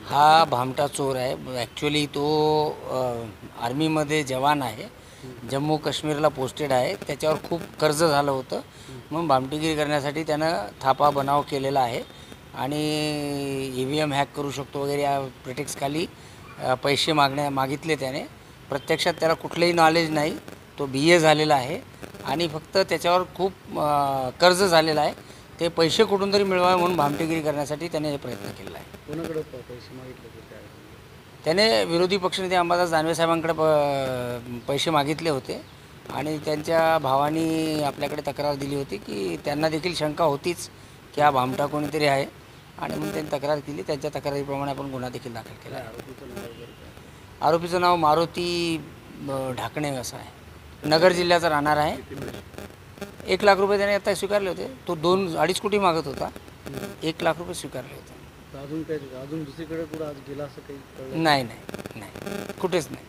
हा भामटा चोर आहे. ॲक्च्युली तो आर्मीमध्ये जवान आहे, जम्मू काश्मीरला पोस्टेड आहे. त्याच्यावर खूप कर्ज झालं होतं, मग भामटेगिरी करण्यासाठी त्यानं थापा बनाव केलेला आहे आणि EVM हॅक करू शकतो वगैरे या प्रिटेक्सखाली पैसे मागितले त्याने. प्रत्यक्षात त्याला कुठलंही नॉलेज नाही. तो BA झालेला आहे आणि फक्त त्याच्यावर खूप कर्ज झालेलं आहे. ते पैसे कुठून तरी मिळवावे म्हणून भामटेगिरी करण्यासाठी त्याने हे प्रयत्न केलेला आहे. कोणाकडे पैसे मागितले होते? त्याने विरोधी पक्षनेते अंबादास दानवे साहेबांकडे पैसे मागितले होते आणि त्यांच्या भावानी आपल्याकडे तक्रार दिली होती की त्यांना देखील शंका होतीच की हा भामटा कोणीतरी आहे आणि मग त्यांनी तक्रार केली. त्यांच्या तक्रारीप्रमाणे आपण गुन्हा देखील दाखल केला आहे. आरोपीचं नाव मारुती ढाकणे असं आहे. नगर जिल्ह्याचा राहणार आहे. 1 लाख रुपये त्याने आता स्वीकारले होते. तो 2-2.5 कोटी मागत होता. 1 लाख रुपये स्वीकारले होते. अजून दुसरीकडे कुठं आज गेला असं काही नाही कुठेच नाही.